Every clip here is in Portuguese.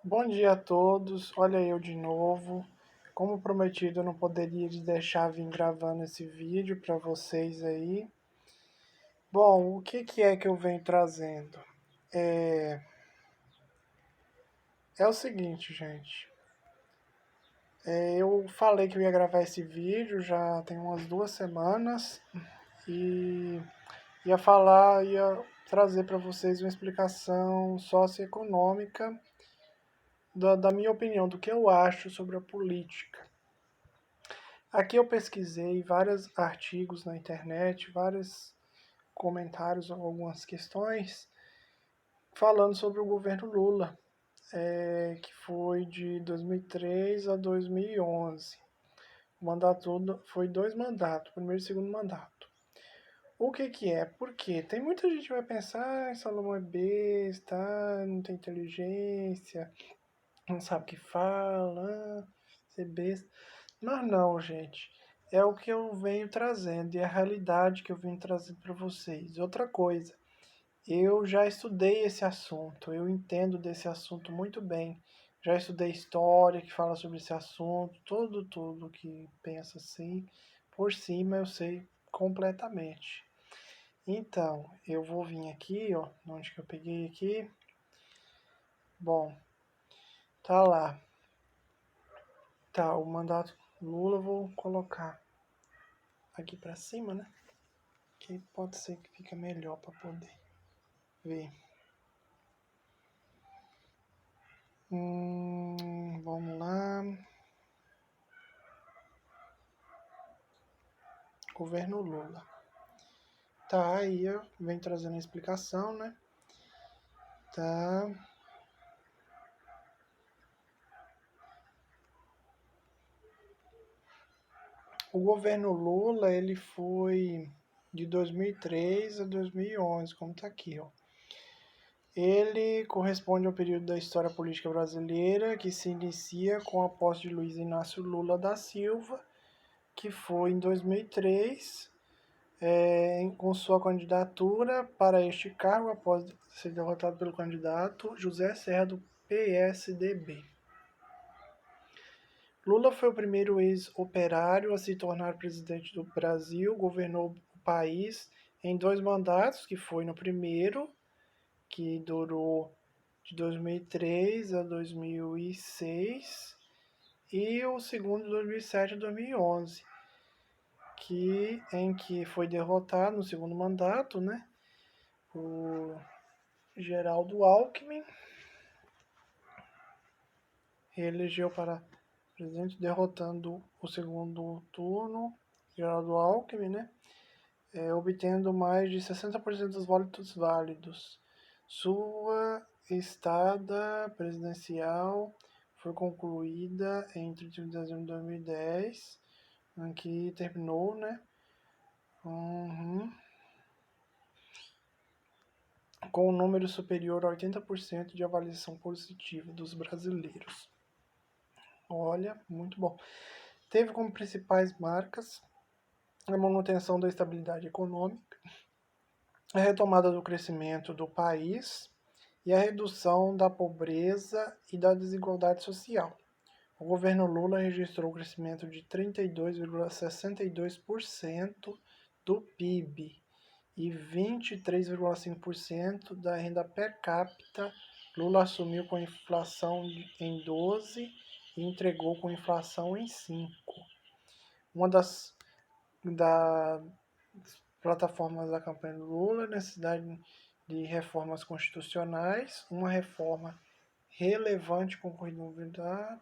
Bom dia a todos, olha eu de novo. Como prometido, eu não poderia deixar vir gravando esse vídeo para vocês aí. Bom, o que é que eu venho trazendo? É, é o seguinte, gente. Eu falei que eu ia gravar esse vídeo já tem umas 2 semanas e ia trazer para vocês uma explicação socioeconômica da minha opinião, do que eu acho sobre a política. Aqui eu pesquisei vários artigos na internet, vários comentários, algumas questões, falando sobre o governo Lula, que foi de 2003 a 2011. O mandato foi 2 mandatos, primeiro e segundo mandato. O que é? Porque tem muita gente que vai pensar, Salomão é besta, não tem inteligência, não sabe o que fala, ser besta. Mas não, gente. É o que eu venho trazendo e a realidade que eu venho trazendo para vocês. Outra coisa, eu já estudei esse assunto, eu entendo desse assunto muito bem. Já estudei história que fala sobre esse assunto, tudo que pensa assim, por cima eu sei completamente. Então, eu vou vir aqui, ó, onde que eu peguei aqui. Bom, tá lá. Tá, o mandato Lula eu vou colocar aqui para cima, né? Que pode ser que fica melhor para poder ver. Vamos lá. Governo Lula. Tá, aí eu venho trazendo a explicação, né? Tá. O governo Lula, ele foi de 2003 a 2011, como tá aqui, ó. Ele corresponde ao período da história política brasileira que se inicia com a posse de Luiz Inácio Lula da Silva, que foi em 2003, com sua candidatura para este cargo após ser derrotado pelo candidato José Serra do PSDB. Lula foi o primeiro ex-operário a se tornar presidente do Brasil, governou o país em 2 mandatos, que foi no primeiro, que durou de 2003 a 2006, e o segundo de 2007 a 2011, em que foi derrotado no segundo mandato, né, o Geraldo Alckmin, reelegeu para presidente, derrotando o segundo turno, Geraldo Alckmin, né, obtendo mais de 60% dos votos válidos. Sua estada presidencial foi concluída em 31 de dezembro de 2010, em que terminou, né? Com um número superior a 80% de avaliação positiva dos brasileiros. Olha, muito bom. Teve como principais marcas a manutenção da estabilidade econômica, a retomada do crescimento do país e a redução da pobreza e da desigualdade social. O governo Lula registrou um crescimento de 32,62% do PIB e 23,5% da renda per capita. Lula assumiu com inflação em 12 e entregou com inflação em 5. Uma das plataformas da campanha do Lula, necessidade de reformas constitucionais, uma reforma relevante concorrida no governo.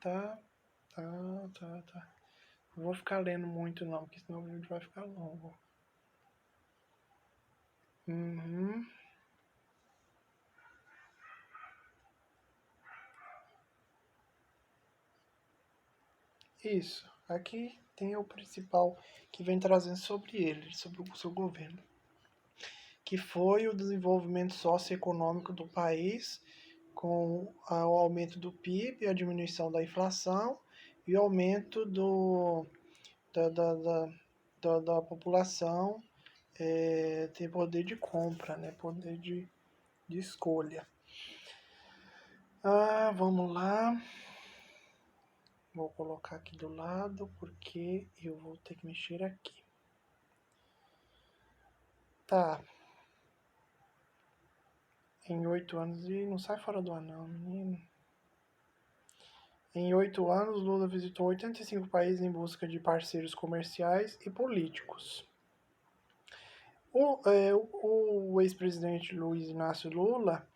Tá. Não vou ficar lendo muito não, porque senão o vídeo vai ficar longo. Isso. Aqui tem o principal que vem trazendo sobre ele, sobre o seu governo, que foi o desenvolvimento socioeconômico do país, com o aumento do PIB, a diminuição da inflação e o aumento da população ter poder de compra, né? Poder de escolha. vamos lá. Vou colocar aqui do lado, porque eu vou ter que mexer aqui. Tá. Em 8 anos, e não sai fora do anel, menino. Em 8 anos, Lula visitou 85 países em busca de parceiros comerciais e políticos. O ex-presidente Luiz Inácio Lula,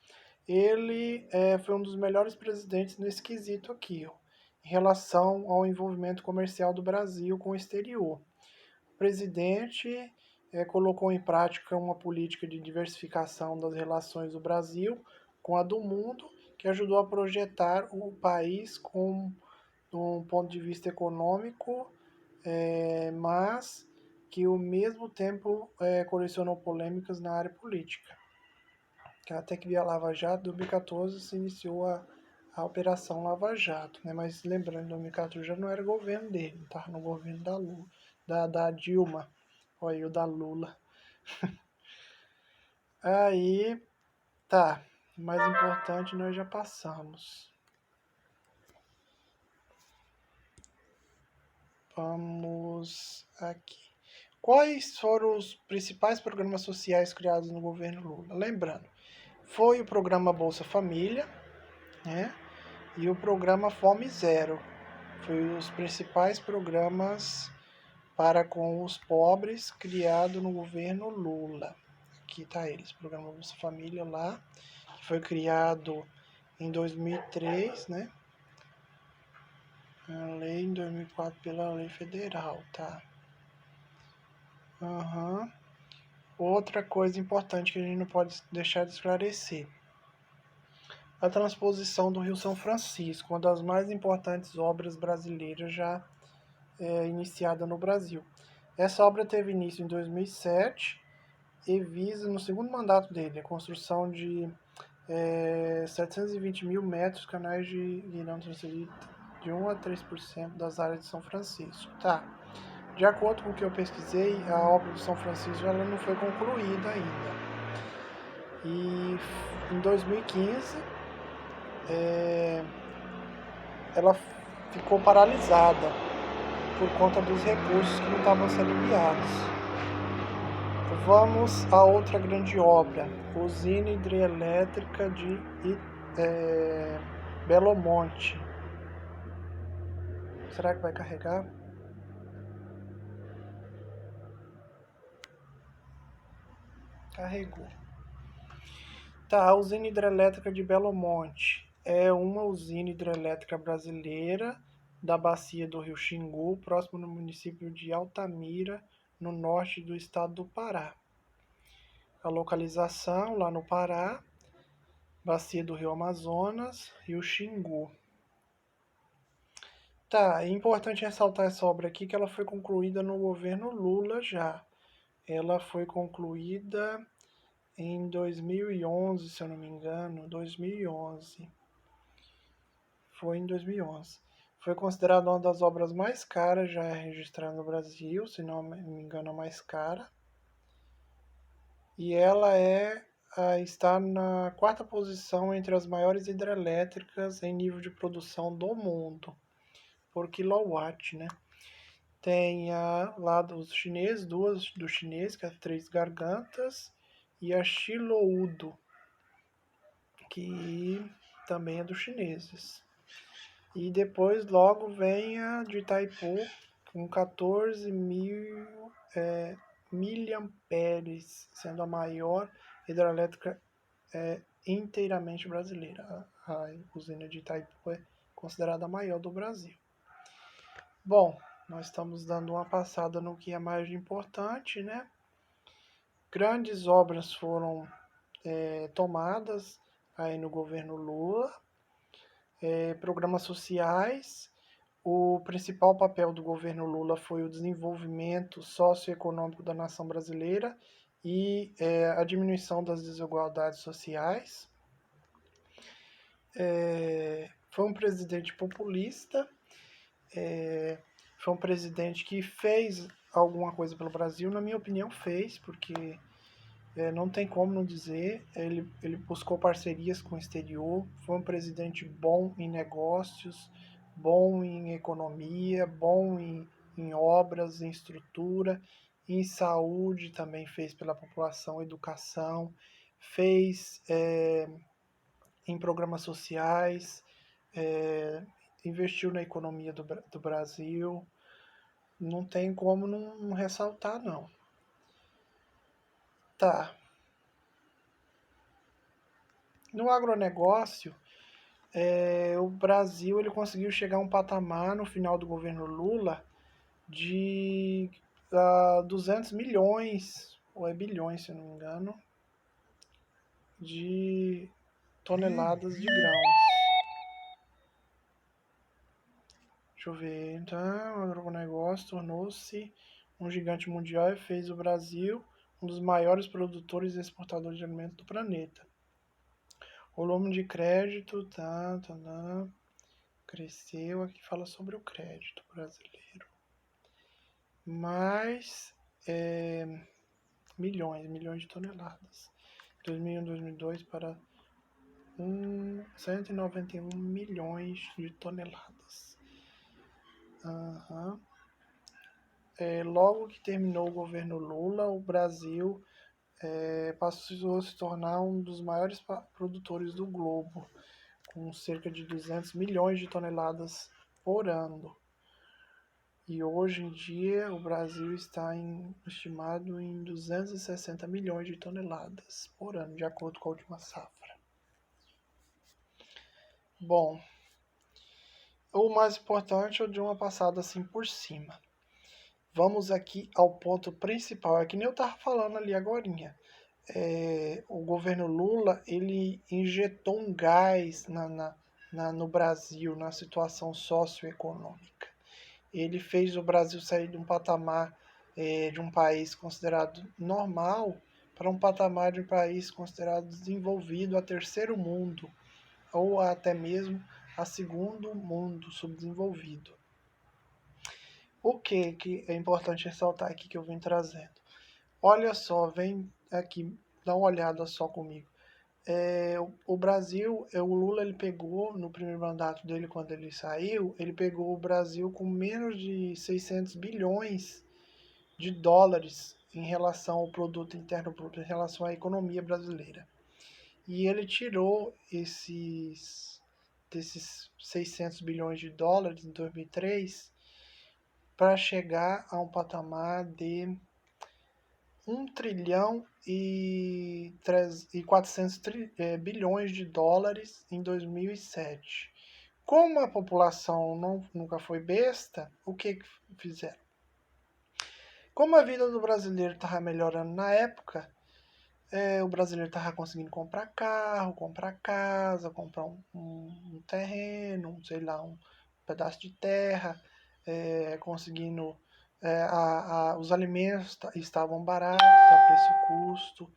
ele foi um dos melhores presidentes nesse quesito aqui, ó, em relação ao envolvimento comercial do Brasil com o exterior. O presidente colocou em prática uma política de diversificação das relações do Brasil com a do mundo, que ajudou a projetar o país com um ponto de vista econômico, mas que ao mesmo tempo colecionou polêmicas na área política. Até que via Lava Jato, em 2014 se iniciou a Operação Lava Jato, né? Mas lembrando, em 2014 já não era governo dele, estava no governo da Lula, da Dilma, olha aí o da Lula. Aí, tá, o mais importante nós já passamos. Vamos aqui. Quais foram os principais programas sociais criados no governo Lula? Lembrando, foi o programa Bolsa Família, né? E o programa Fome Zero. Foi os principais programas para com os pobres criado no governo Lula. Aqui está eles, o programa Bolsa Família lá, que foi criado em 2003, né? A lei em 2004 pela lei federal, tá? Uhum. Outra coisa importante que a gente não pode deixar de esclarecer. A transposição do Rio São Francisco, uma das mais importantes obras brasileiras já iniciada no Brasil. Essa obra teve início em 2007 e visa, no segundo mandato dele, a construção de 720 mil metros canais de irão transferir de 1 a 3% das áreas de São Francisco. Tá. De acordo com o que eu pesquisei, a obra de São Francisco ela não foi concluída ainda. E em 2015 ela ficou paralisada por conta dos recursos que não estavam sendo enviados. Vamos a outra grande obra, usina hidrelétrica de Belo Monte. Será que vai carregar? Carregou. Tá, a usina hidrelétrica de Belo Monte é uma usina hidrelétrica brasileira da bacia do rio Xingu, próximo no município de Altamira, no norte do estado do Pará. A localização lá no Pará, bacia do rio Amazonas, rio Xingu. Tá, é importante ressaltar essa obra aqui que ela foi concluída no governo Lula já. Ela foi concluída em 2011, se eu não me engano, 2011. Foi em 2011. Foi considerada uma das obras mais caras já registradas no Brasil, se não me engano a mais cara. E ela está na 4ª posição entre as maiores hidrelétricas em nível de produção do mundo, por quilowatt, né? Tem lá dos chineses, duas do chinês, que é Três Gargantas, e a Xiloudo, que também é dos chineses. E depois logo vem a de Itaipu, com 14 mil miliamperes, sendo a maior hidrelétrica inteiramente brasileira. A usina de Itaipu é considerada a maior do Brasil. Bom, nós estamos dando uma passada no que é mais importante, né? Grandes obras foram tomadas aí no governo Lula, programas sociais. O principal papel do governo Lula foi o desenvolvimento socioeconômico da nação brasileira e a diminuição das desigualdades sociais. Foi um presidente populista, foi um presidente que fez alguma coisa pelo Brasil, na minha opinião fez, porque não tem como não dizer. Ele buscou parcerias com o exterior, foi um presidente bom em negócios, bom em economia, bom em obras, em estrutura, em saúde também fez pela população, educação, fez em programas sociais, é, investiu na economia do Brasil. Não tem como não ressaltar, não. Tá. No agronegócio, o Brasil ele conseguiu chegar a um patamar no final do governo Lula de 200 milhões, ou é bilhões, se eu não me engano, de toneladas de grãos. Deixa eu ver. Então, o agronegócio tornou-se um gigante mundial e fez o Brasil um dos maiores produtores e exportadores de alimentos do planeta. O volume de crédito cresceu. Aqui fala sobre o crédito brasileiro. Mais milhões de toneladas. 2001, 2002 para 191 milhões de toneladas. Uhum. Logo que terminou o governo Lula, o Brasil passou a se tornar um dos maiores produtores do globo, com cerca de 200 milhões de toneladas por ano. E hoje em dia o Brasil está estimado em 260 milhões de toneladas por ano, de acordo com a última safra. Bom, o mais importante eu dei uma passada assim por cima. Vamos aqui ao ponto principal, é que nem eu estava falando ali agorinha. O governo Lula ele injetou um gás no Brasil, na situação socioeconômica. Ele fez o Brasil sair de um patamar de um país considerado normal para um patamar de um país considerado desenvolvido, a terceiro mundo, ou até mesmo a segundo mundo subdesenvolvido. O que é importante ressaltar aqui que eu vim trazendo? Olha só, vem aqui, dá uma olhada só comigo. O Brasil, o Lula ele pegou no primeiro mandato dele, quando ele saiu, ele pegou o Brasil com menos de 600 bilhões de dólares em relação ao produto interno bruto, em relação à economia brasileira. E ele tirou desses 600 bilhões de dólares em 2003 para chegar a um patamar de 1 trilhão e 400 bilhões de dólares em 2007. Como a população nunca foi besta, o que fizeram? Como a vida do brasileiro estava melhorando na época, o brasileiro estava conseguindo comprar carro, comprar casa, comprar um terreno, sei lá, um pedaço de terra, conseguindo. Os alimentos estavam baratos, a preço-custo.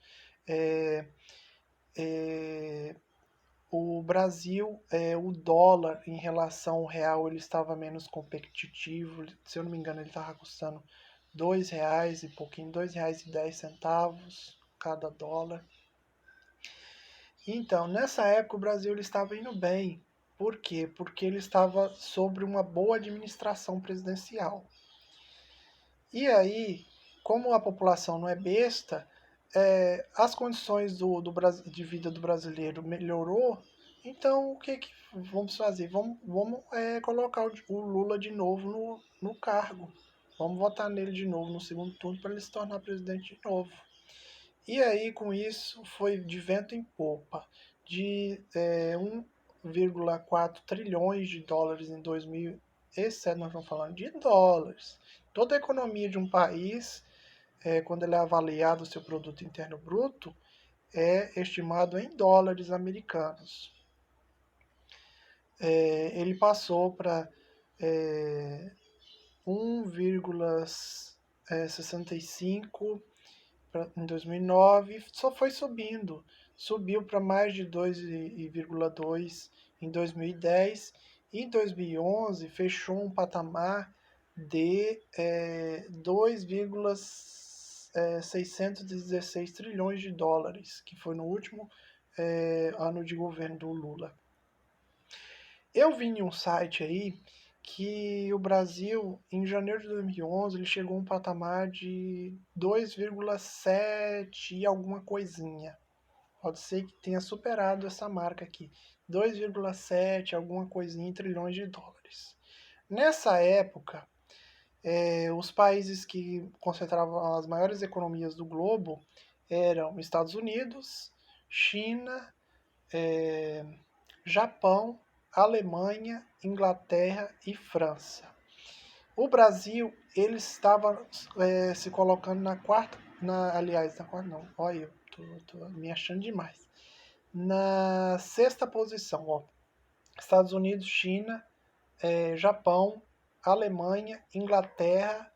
O Brasil, o dólar em relação ao real, ele estava menos competitivo. Se eu não me engano, ele estava custando R$ 2 e pouquinho, R$ 2,10 cada dólar. Então, nessa época o Brasil ele estava indo bem. Por quê? Porque ele estava sobre uma boa administração presidencial. E aí, como a população não é besta, as condições de vida do brasileiro melhorou. Então, o que vamos fazer? Vamos colocar o Lula de novo no cargo. Vamos votar nele de novo no segundo turno para ele se tornar presidente de novo. E aí, com isso, foi de vento em popa. De 1,4 trilhões de dólares em 2007, nós estamos falando de dólares. Toda a economia de um país, quando ele é avaliado o seu produto interno bruto, é estimado em dólares americanos. Ele passou para 1,65 em 2009, só foi subindo. Subiu para mais de 2,2 em 2010. E em 2011 fechou um patamar de 2,6 616 trilhões de dólares, que foi no último ano de governo do Lula. Eu vi em um site aí que o Brasil, em janeiro de 2011, ele chegou a um patamar de 2,7 e alguma coisinha. Pode ser que tenha superado essa marca aqui. 2,7 alguma coisinha trilhões de dólares. Nessa época, os países que concentravam as maiores economias do globo eram Estados Unidos, China, Japão, Alemanha, Inglaterra e França. O Brasil, ele estava se colocando na quarta, aliás, na quarta não, olha, eu tô me achando demais. Na sexta posição, ó, Estados Unidos, China, Japão, Alemanha, Inglaterra,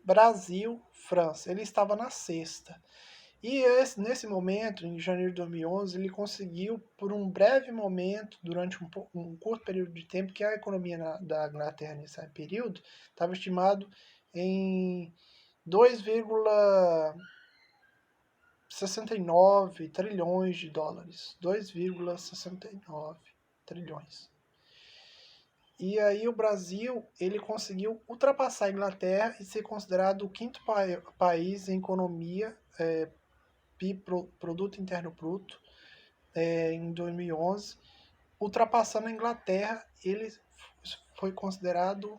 Brasil, França. Ele estava na sexta. E nesse momento, em janeiro de 2011, ele conseguiu, por um breve momento, durante um curto período de tempo, que a economia da Inglaterra nesse período estava estimado em 2,69 trilhões de dólares. 2,69 trilhões. E aí o Brasil ele conseguiu ultrapassar a Inglaterra e ser considerado o quinto país em economia, Produto Interno Bruto, em 2011, ultrapassando a Inglaterra. Ele foi considerado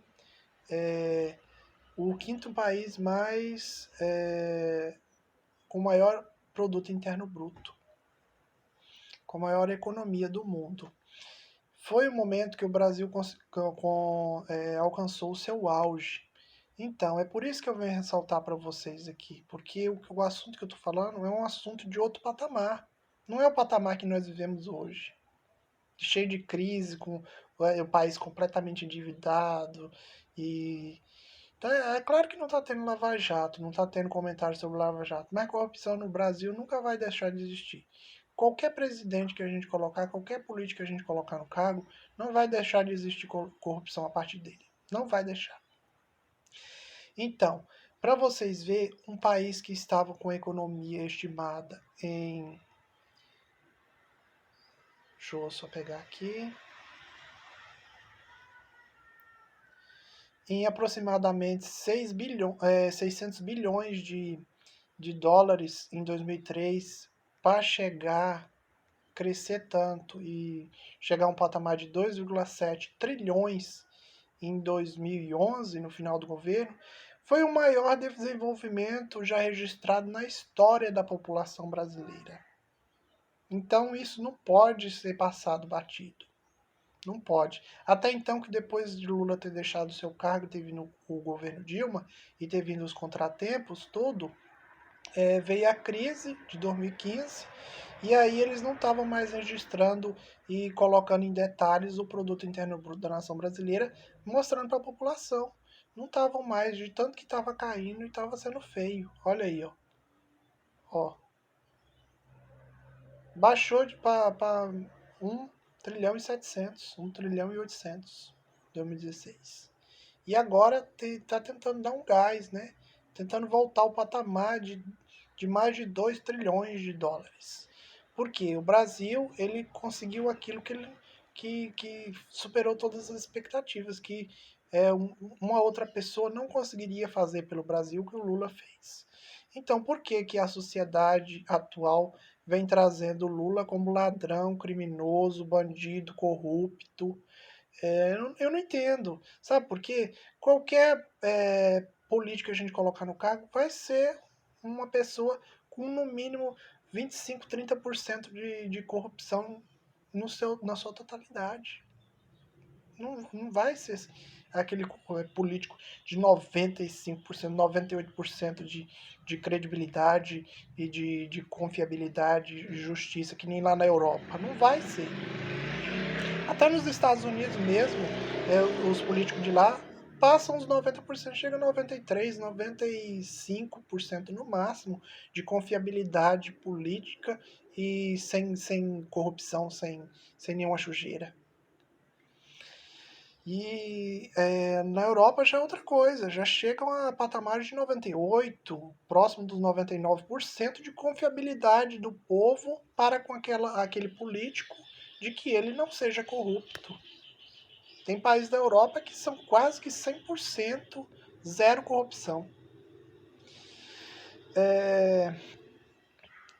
o quinto país mais com maior Produto Interno Bruto, com maior economia do mundo. Foi o momento que o Brasil alcançou o seu auge. Então, é por isso que eu venho ressaltar para vocês aqui, porque o assunto que eu estou falando é um assunto de outro patamar. Não é o patamar que nós vivemos hoje. Cheio de crise, com o país completamente endividado. E então, é claro que não está tendo Lava-Jato, não está tendo comentário sobre Lava-Jato, mas a corrupção no Brasil nunca vai deixar de existir. Qualquer presidente que a gente colocar, qualquer político que a gente colocar no cargo, não vai deixar de existir corrupção a partir dele. Não vai deixar. Então, para vocês verem, um país que estava com a economia estimada em... Deixa eu só pegar aqui. Em aproximadamente 600 bilhões de dólares em 2003, para crescer tanto e chegar a um patamar de 2,7 trilhões em 2011, no final do governo, foi o maior desenvolvimento já registrado na história da população brasileira. Então isso não pode ser passado batido. Não pode. Até então, que depois de Lula ter deixado o seu cargo, ter vindo o governo Dilma e ter vindo os contratempos, tudo, veio a crise de 2015 e aí eles não estavam mais registrando e colocando em detalhes o produto interno bruto da nação brasileira, mostrando para a população. Não estavam mais, de tanto que estava caindo e estava sendo feio. Olha aí, ó. Ó. Baixou para 1 trilhão e 700, 1 trilhão e 800, 2016. E agora está tentando dar um gás, né? Tentando voltar ao patamar de mais de 2 trilhões de dólares. Porque o Brasil ele conseguiu aquilo que superou todas as expectativas, que uma outra pessoa não conseguiria fazer pelo Brasil o que o Lula fez. Então, por que a sociedade atual vem trazendo Lula como ladrão, criminoso, bandido, corrupto? Eu não entendo. Sabe por quê? Qualquer político que a gente colocar no cargo vai ser uma pessoa com no mínimo 25, 30% de corrupção na sua totalidade. Não vai ser aquele político de 95%, 98% de credibilidade e de confiabilidade e justiça, que nem lá na Europa. Não vai ser. Até nos Estados Unidos mesmo, os políticos de lá passam os 90%, chega a 93%, 95% no máximo de confiabilidade política e sem corrupção, sem nenhuma sujeira. E na Europa já é outra coisa, já chegam a patamares de 98, próximo dos 99% de confiabilidade do povo para com aquele político de que ele não seja corrupto. Tem países da Europa que são quase que 100% zero corrupção.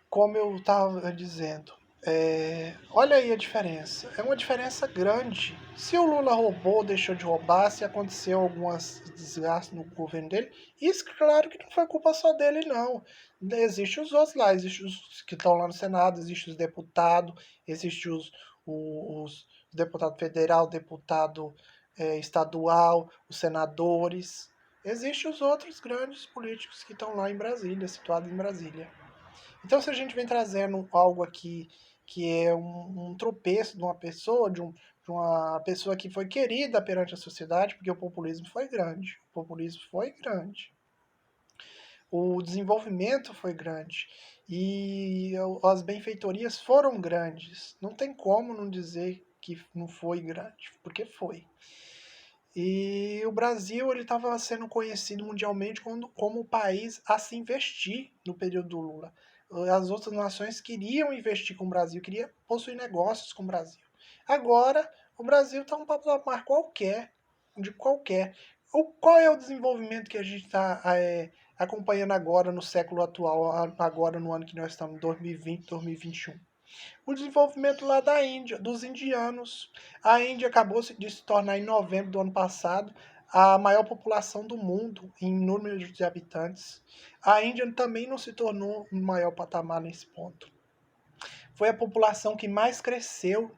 Como eu estava dizendo, olha aí a diferença. É uma diferença grande. Se o Lula roubou, deixou de roubar, se aconteceu algumas desgastes no governo dele, isso claro que não foi culpa só dele, não. Existem os outros lá, existem os que estão lá no Senado, existem os deputados, existem os deputado federal, deputado estadual, os senadores. Existem os outros grandes políticos que estão lá em Brasília, situados em Brasília. Então, se a gente vem trazendo algo aqui que é um tropeço de uma pessoa, de uma pessoa que foi querida perante a sociedade, porque o populismo foi grande. O populismo foi grande. O desenvolvimento foi grande. E as benfeitorias foram grandes. Não tem como não dizer que não foi grande, porque foi. E o Brasil ele estava sendo conhecido mundialmente como o país a se investir no período do Lula. As outras nações queriam investir com o Brasil, queriam possuir negócios com o Brasil. Agora, o Brasil está um patamar qualquer, de qualquer. Qual é o desenvolvimento que a gente está acompanhando agora no século atual, agora no ano que nós estamos, 2020, 2021? O desenvolvimento lá da Índia, dos indianos. A Índia acabou de se tornar, em novembro do ano passado, a maior população do mundo em número de habitantes. A Índia também não se tornou um maior patamar nesse ponto. Foi a população que mais cresceu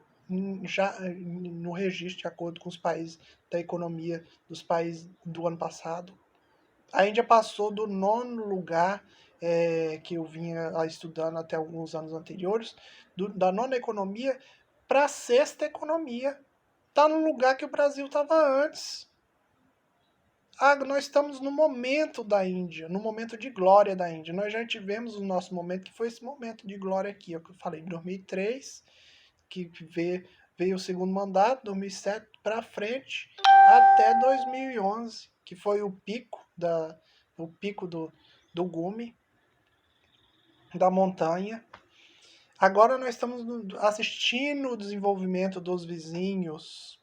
já no registro, de acordo com os países da economia dos países do ano passado. A Índia passou do nono lugar que eu vinha estudando até alguns anos anteriores, da nona economia para a sexta economia. Está no lugar que o Brasil estava antes. Nós estamos no momento da Índia, no momento de glória da Índia. Nós já tivemos o nosso momento, que foi esse momento de glória aqui, que eu falei, em 2003, que veio o segundo mandato, 2007 para frente, até 2011, que foi o pico do gume, da montanha. Agora nós estamos assistindo o desenvolvimento dos vizinhos.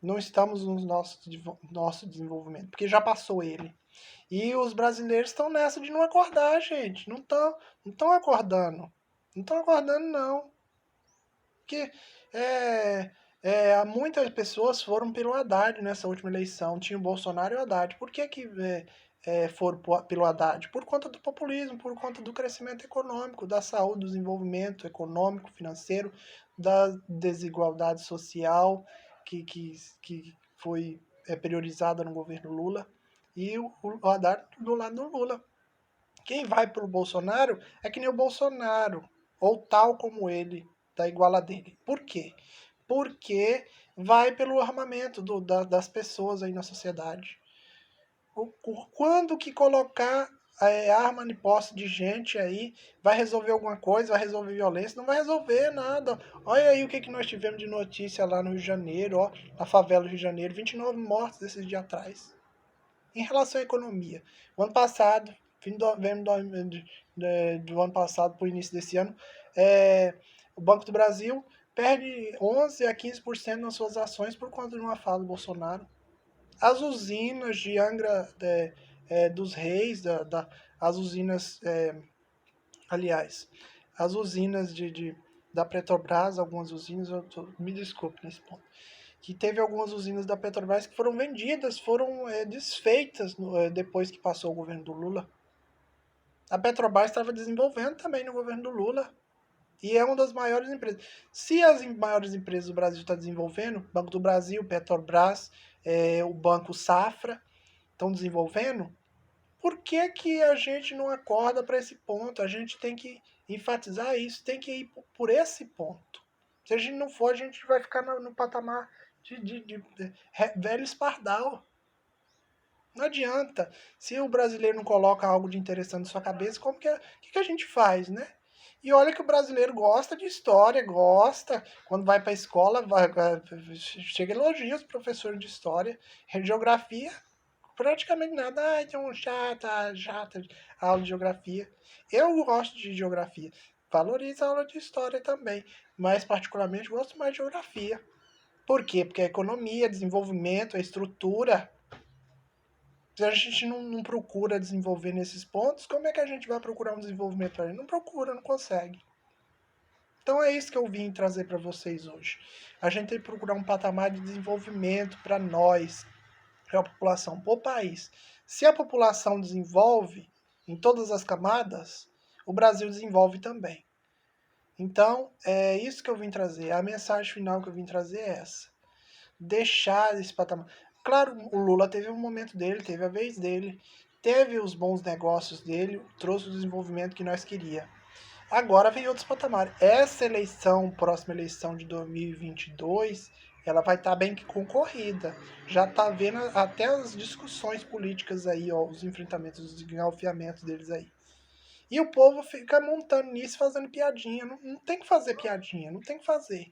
Não estamos no nosso desenvolvimento, porque já passou ele. E os brasileiros estão nessa de não acordar, gente. Não estão acordando. Não estão acordando, não. Porque muitas pessoas foram pelo Haddad nessa última eleição. Tinha o Bolsonaro e o Haddad. Por que foram pelo Haddad? Por conta do populismo, por conta do crescimento econômico, da saúde, do desenvolvimento econômico, financeiro, da desigualdade social que foi priorizada no governo Lula. E o Haddad do lado do Lula. Quem vai pelo Bolsonaro é que nem o Bolsonaro, ou tal como ele, da iguala dele. Por quê? Porque vai pelo armamento das pessoas aí na sociedade. Quando que colocar arma em posse de gente aí vai resolver alguma coisa, vai resolver violência? Não vai resolver nada. Olha aí o que nós tivemos de notícia lá no Rio de Janeiro, ó, na favela do Rio de Janeiro, 29 mortos esses dias atrás. Em relação à economia, o ano passado, fim do ano passado para o início desse ano, o Banco do Brasil perde 11 a 15% nas suas ações por conta de uma fala do Bolsonaro. As usinas de Angra dos Reis, as usinas, aliás, as usinas da Petrobras, algumas usinas, me desculpe nesse ponto, que teve algumas usinas da Petrobras que foram vendidas, foram desfeitas depois que passou o governo do Lula. A Petrobras estava desenvolvendo também no governo do Lula. E é uma das maiores empresas. Se as maiores empresas do Brasil estão desenvolvendo, Banco do Brasil, Petrobras, o Banco Safra, estão desenvolvendo, por que, que a gente não acorda para esse ponto? A gente tem que enfatizar isso, tem que ir por esse ponto. Se a gente não for, a gente vai ficar no patamar de velho espardal. Não adianta. Se o brasileiro não coloca algo de interessante na sua cabeça, que a gente faz, né? E olha que o brasileiro gosta de história, gosta. Quando vai para a escola, chega elogios professor de história. Geografia, praticamente nada. Ai, tem um chata, aula de geografia. Eu gosto de geografia. Valorizo a aula de história também. Mas, particularmente, gosto mais de geografia. Por quê? Porque a economia, desenvolvimento, a estrutura. Se a gente não procura desenvolver nesses pontos, como é que a gente vai procurar um desenvolvimento para ele? Não procura, não consegue. Então é isso que eu vim trazer para vocês hoje. A gente tem que procurar um patamar de desenvolvimento para nós, para a população, para o país. Se a população desenvolve em todas as camadas, o Brasil desenvolve também. Então, é isso que eu vim trazer. A mensagem final que eu vim trazer é essa. Deixar esse patamar. Claro, o Lula teve um momento dele, teve a vez dele, teve os bons negócios dele, trouxe o desenvolvimento que nós queríamos. Agora vem outros patamares. Essa eleição, próxima eleição de 2022, ela vai estar bem concorrida. Já está vendo até as discussões políticas aí, ó, os enfrentamentos, os engalfiamentos deles aí. E o povo fica montando nisso, fazendo piadinha. Não tem que fazer piadinha, não tem que fazer.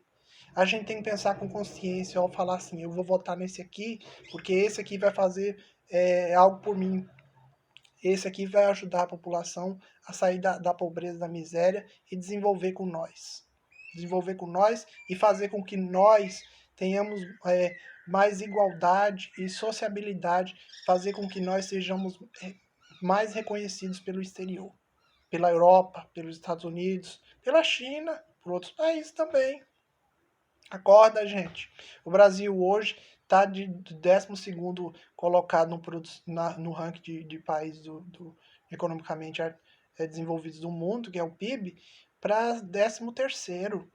A gente tem que pensar com consciência, ó, falar assim, eu vou votar nesse aqui, porque esse aqui vai fazer algo por mim. Esse aqui vai ajudar a população a sair da pobreza, da miséria e desenvolver com nós. Desenvolver com nós e fazer com que nós tenhamos mais igualdade e sociabilidade, fazer com que nós sejamos mais reconhecidos pelo exterior, pela Europa, pelos Estados Unidos, pela China, por outros países também. Acorda, gente. O Brasil hoje está de 12º colocado no ranking de países economicamente desenvolvidos do mundo, que é o PIB, para 13º.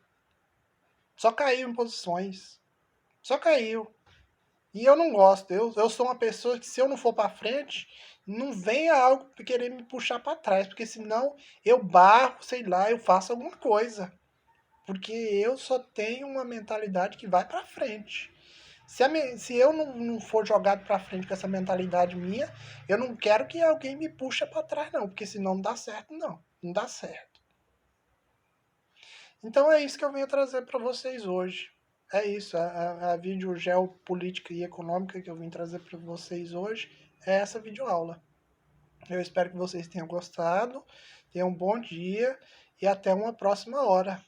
Só caiu em posições. Só caiu. E eu não gosto. Eu sou uma pessoa que, se eu não for para frente, não venha algo querer me puxar para trás, porque senão eu barro, sei lá, eu faço alguma coisa. Porque eu só tenho uma mentalidade que vai para frente. Se eu não for jogado para frente com essa mentalidade minha, eu não quero que alguém me puxe para trás, não. Porque senão não dá certo, não. Não dá certo. Então é isso que eu venho trazer para vocês hoje. É isso. A vídeo geopolítica e econômica que eu vim trazer para vocês hoje é essa videoaula. Eu espero que vocês tenham gostado. Tenham um bom dia e até uma próxima hora.